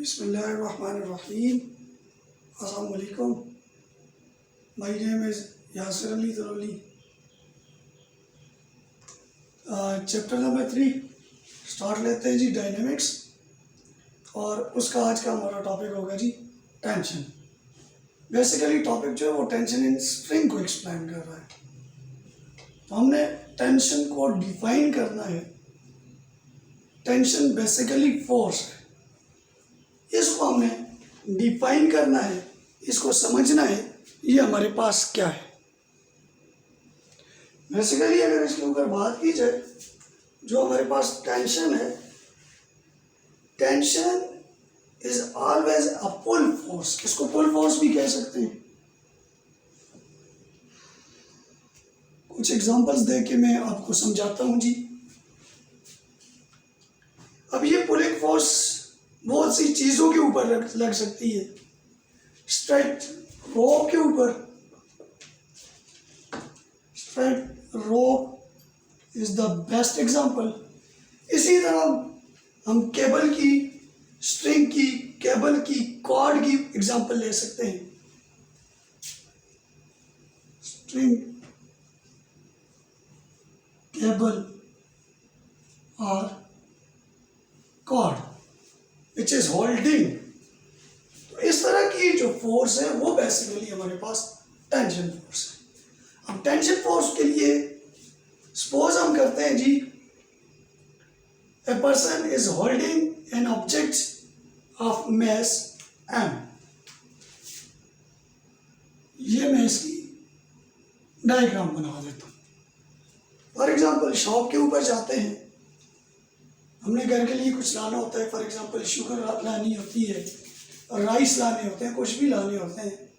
Bismillahirrahmanirrahim. Assalamu alaikum. My name is Yasir Ali Taroli. Chapter number 3 start लेते हैं जी, dynamics. और उसका आज का हमारा टॉपिक होगा जी टेंशन। बेसिकली टॉपिक जो है वो टेंशन इन स्ट्रिंग को एक्सप्लेन कर रहा है। तो हमने टेंशन को डिफाइन करना है। टेंशन बेसिकली फोर्स है, इसको हमने डिफाइन करना है, इसको समझना है ये हमारे पास क्या है। बेसिकली अगर इसके ऊपर बात की जाए, जो हमारे पास टेंशन है, tension is always a pull force. इसको पुल फोर्स भी कह सकते हैं। कुछ एग्जांपल्स दे के मैं आपको समझाता हूं जी। अब ये पुलिंग फोर्स बहुत सी चीजों के ऊपर लग सकती है। स्ट्रेट रोप के ऊपर, straight rope is the best example. इसी तरह हम केबल की, स्ट्रिंग की, केबल की, कॉर्ड की एग्जांपल ले सकते हैं। स्ट्रिंग, केबल और कॉर्ड विच इज होल्डिंग। तो इस तरह की जो फोर्स है वो बेसिकली हमारे पास टेंशन फोर्स है। अब टेंशन फोर्स के लिए सपोज हम करते हैं जी, a person is holding an object of mass m। ये मैं इसकी डायग्राम बना देता हूँ। फॉर एग्जाम्पल शॉप के ऊपर जाते हैं, हमने घर के लिए कुछ लाना होता है। फॉर एग्जांपल शुगर लानी होती है, और राइस लाने होते हैं, कुछ भी लाने होते हैं।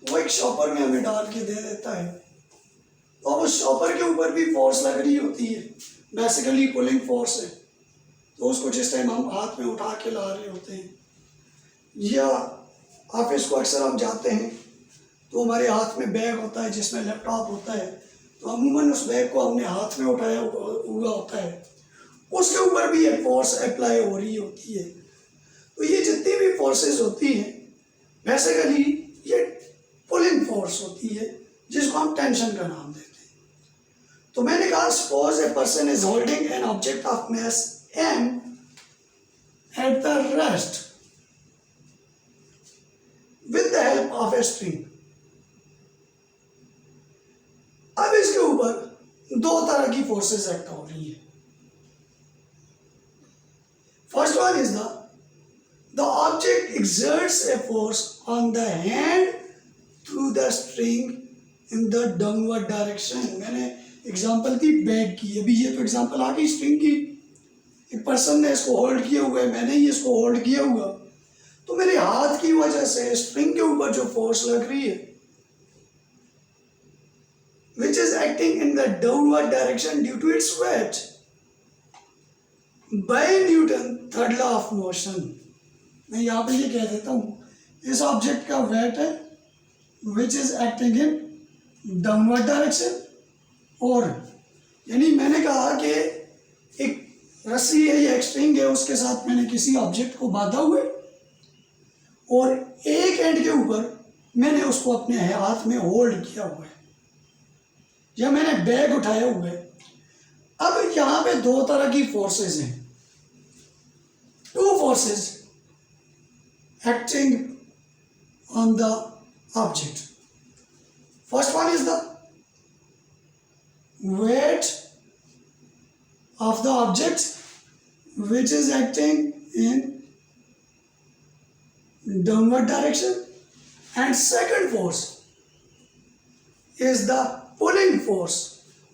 वो एक शॉपर में हमें डाल के दे देता है, और उस शॉपर के ऊपर भी फोर्स लग रही होती है, बेसिकली पुलिंग फोर्स है। तो उसको जिस टाइम हम हाथ में उठा के ला रहे होते हैं, या ऑफिस को अक्सर हम जाते हैं तो हमारे हाथ में बैग होता है जिसमें लैपटॉप होता है, तो अमूमन उस बैग को हमने हाथ में उठाया हुआ होता है, उसके ऊपर भी एक फोर्स अप्लाई हो रही होती है। तो ये जितनी भी फोर्सेस होती हैं बेसिकली ये पुलिंग फोर्स होती है, जिसको हम टेंशन का नाम देते हैं। तो मैंने कहा suppose A person is holding an object of mass m at the rest with the help of a string. अब इसके ऊपर दो तरह की फोर्सेस एक्ट हो रही है। First one is the object exerts a force on the hand through the string in the downward direction। मैंने एग्जांपल दी बैग की। अभी ये तो एग्जांपल आ गई स्ट्रिंग की। एक पर्सन ने इसको होल्ड किया हुआ है, मैंने ही इसको होल्ड किया हुआ, तो मेरे हाथ की वजह से स्ट्रिंग के ऊपर जो फोर्स लग रही है which is acting in the downward direction due to its weight by Newton third law of motion. मैं यहाँ पे ये कह देता हूँ, इस ऑब्जेक्ट का वेट है which is acting in downward direction. और यानी मैंने कहा कि एक रस्सी है या एक स्ट्रिंग है, उसके साथ मैंने किसी ऑब्जेक्ट को बांधा हुआ है, और एक एंड के ऊपर मैंने उसको अपने हाथ में होल्ड किया हुआ है, या मैंने बैग उठाया हुआ है। अब यहाँ पे दो तरह की फोर्सेस हैं, two forces acting on the object. First one is the weight of the object which is acting in downward direction, and second force is the pulling force।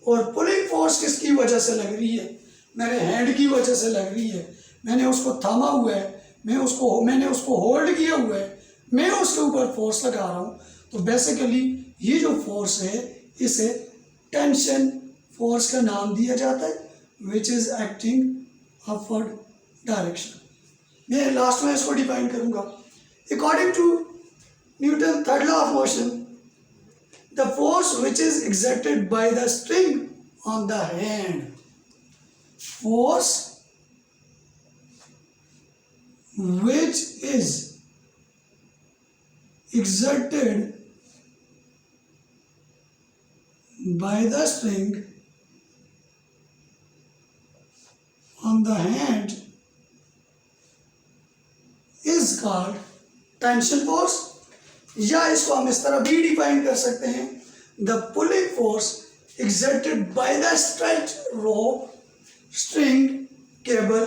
और पुलिंग फोर्स किसकी वजह से लग रही है? मेरे हैंड की वजह से लग रही है। मैंने उसको थामा हुआ है, मैंने उसको होल्ड किया हुआ है, मैं उसके ऊपर फोर्स लगा रहा हूँ। तो बेसिकली ये जो फोर्स है इसे टेंशन फोर्स का नाम दिया जाता है, which is acting upward direction. मैं लास्ट में इसको डिफाइन करूँगा। According to Newton third law of motion, the force which is exerted by the string on the hand, force which is exerted by the string on the hand is called tension force, या इसको हम इस तरह भी define कर सकते हैं, the pulling force exerted by the stretched rope, string, cable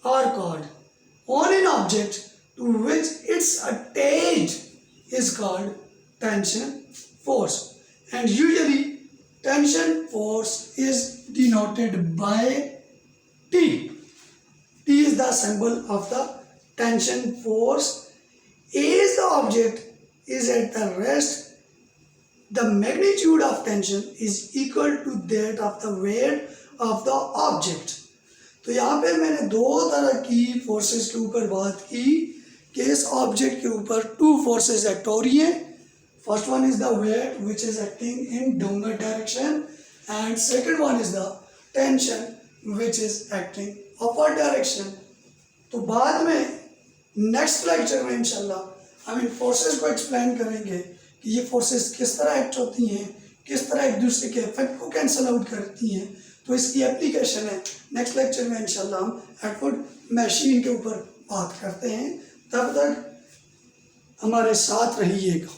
or cord on an object to which it's attached is called tension force, and usually tension force is denoted by T. T is the symbol of the tension force. As the object is at the rest, the magnitude of tension is equal to that of the weight of the object. तो यहाँ पे मैंने दो तरह की forces के ऊपर बात की कि इस ऑब्जेक्ट के ऊपर टू फोर्सेस एक्ट हो रही हैं. First one is the weight which is acting in downward direction, and second one is the tension which is acting upward direction. तो बाद में नेक्स्ट लेक्चर में इंशाल्लाह हम इन फोर्सेस को एक्सप्लेन करेंगे कि ये फोर्सेस किस तरह एक्ट होती हैं, किस तरह एक दूसरे के इफेक्ट को कैंसल आउट करती हैं. तो इसकी एप्लीकेशन है नेक्स्ट लेक्चर में इंशाल्लाह हम एटवुड मशीन के ऊपर बात करते हैं. तब तक हमारे साथ रहिएगा.